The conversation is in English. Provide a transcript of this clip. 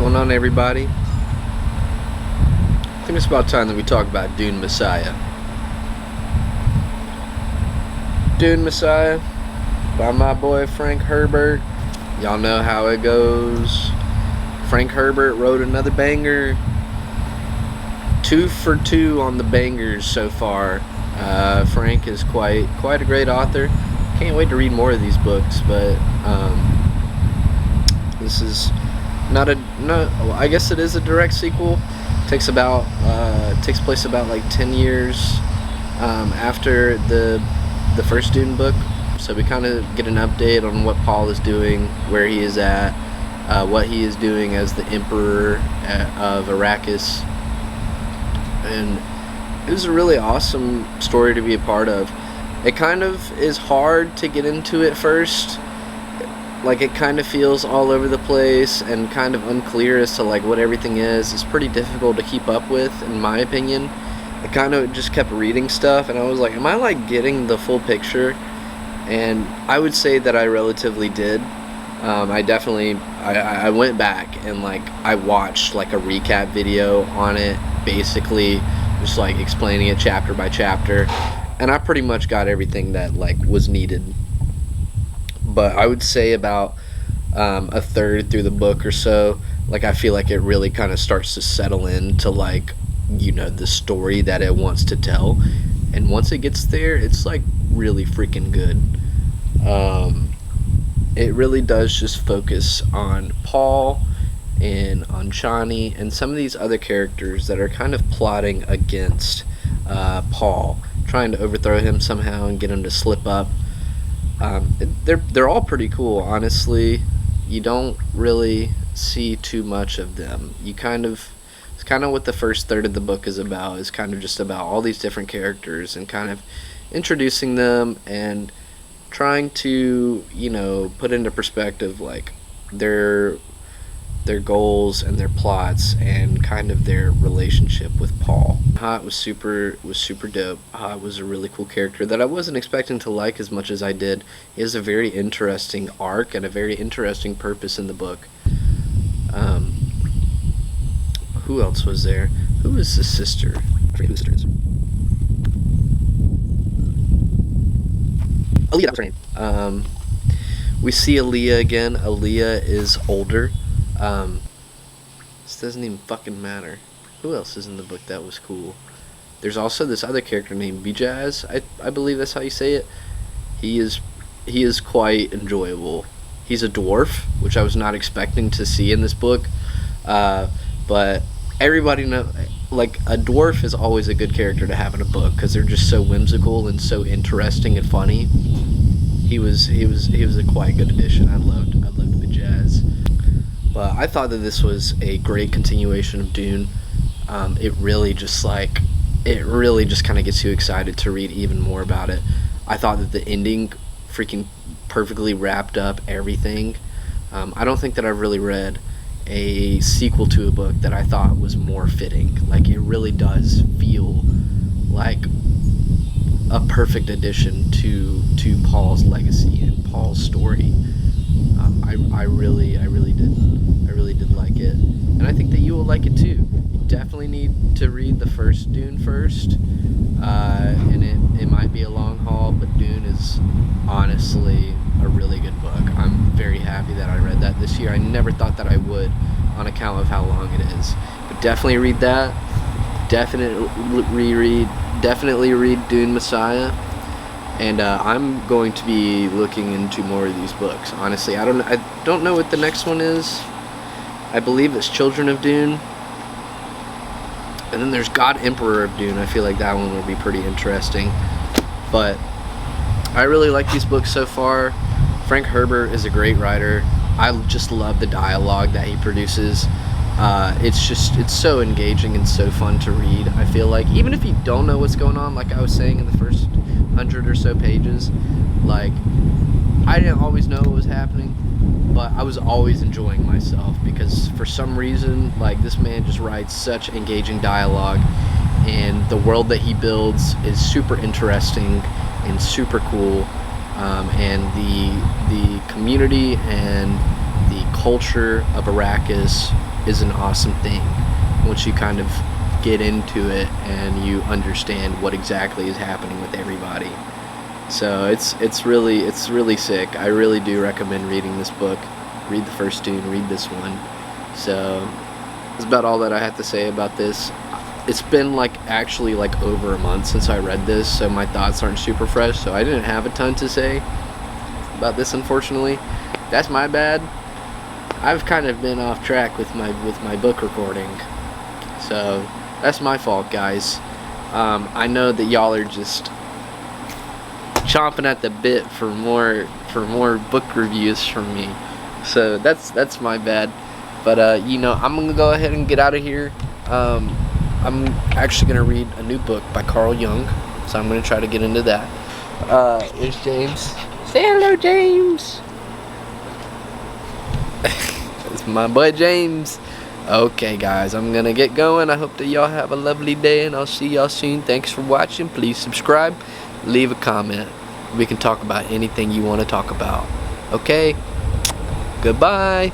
going on, everybody? I think it's about time that we talk about Dune Messiah. Dune Messiah by my boy Frank Herbert. Y'all know how it goes. Frank Herbert wrote another banger. 2 for 2 on the bangers so far. Frank is quite a great author. Can't wait to read more of these books, but this is I guess it is a direct sequel. Takes place about like 10 years after the first Dune book. So we kind of get an update on what Paul is doing, where he is at, what he is doing as the Emperor of Arrakis. And it was a really awesome story to be a part of. It kind of is hard to get into at first. Like, it kind of feels all over the place and kind of unclear as to like what everything is. It's pretty difficult to keep up with, in my opinion. I kind of just kept reading stuff and I was like, am I like getting the full picture? And I would say that I relatively did. I went back and like I watched like a recap video on it, basically just like explaining it chapter by chapter, and I pretty much got everything that like was needed. But I would say about a third through the book or so, like I feel like it really kind of starts to settle into like, you know, the story that it wants to tell. And once it gets there, it's like really freaking good. It really does just focus on Paul and on Chani and some of these other characters that are kind of plotting against Paul, trying to overthrow him somehow and get him to slip up. They're all pretty cool, honestly. You don't really see too much of them. It's kind of what the first third of the book is about. Is kind of just about all these different characters and kind of introducing them and trying to, you know, put into perspective like their goals and their plots and kind of their relationship with Paul. Hot was super dope. Hot was a really cool character that I wasn't expecting to like as much as I did. He has a very interesting arc and a very interesting purpose in the book. Who else was there? Who was the sister? I forget who the sister is. Aaliyah, that was her name. We see Aaliyah again. Aaliyah is older. This doesn't even fucking matter. Who else is in the book that was cool? There's also this other character named Bijaz. I believe that's how you say it. He is quite enjoyable. He's a dwarf, which I was not expecting to see in this book. But everybody know, like, a dwarf is always a good character to have in a book because they're just so whimsical and so interesting and funny. He was a quite good addition. I loved Bijaz. But I thought that this was a great continuation of Dune. It really just kind of gets you excited to read even more about it. I thought that the ending freaking perfectly wrapped up everything. I don't think that I've really read a sequel to a book that I thought was more fitting. Like, it really does feel like a perfect addition to Paul's legacy and Paul's story. I really did like it, and I think that you will like it too. You definitely need to read the first Dune first, and it might be a long haul, but Dune is honestly a really good book. I'm very happy that I read that this year. I never thought that I would, on account of how long it is. But definitely read that. Definitely read Dune Messiah. And I'm going to be looking into more of these books. Honestly, I don't know what the next one is. I believe it's Children of Dune. And then there's God Emperor of Dune. I feel like that one will be pretty interesting. But I really like these books so far. Frank Herbert is a great writer. I just love the dialogue that he produces. It's so engaging and so fun to read. I feel like even if you don't know what's going on, like I was saying in the first 100 or so pages, like, I didn't always know what was happening, but I was always enjoying myself because for some reason, like, this man just writes such engaging dialogue, and the world that he builds is super interesting and super cool, and the community and the culture of Arrakis is an awesome thing once you kind of get into it and you understand what exactly is happening with everybody. So it's really sick. I really do recommend reading this book. Read the first Dune, read this one. So that's about all that I have to say about this. It's been actually over a month since I read this, so my thoughts aren't super fresh, so I didn't have a ton to say about this, unfortunately. That's my bad. I've kind of been off track with my book recording, so that's my fault, guys. I know that y'all are just chomping at the bit for more book reviews from me, so that's my bad. But I'm gonna go ahead and get out of here. I'm actually gonna read a new book by Carl Jung, so I'm gonna try to get into that. Here's James. Say hello, James. It's my boy James. Okay, guys, I'm gonna get going. I hope that y'all have a lovely day, and I'll see y'all soon. Thanks for watching. Please subscribe, leave a comment. We can talk about anything you want to talk about. Okay, goodbye.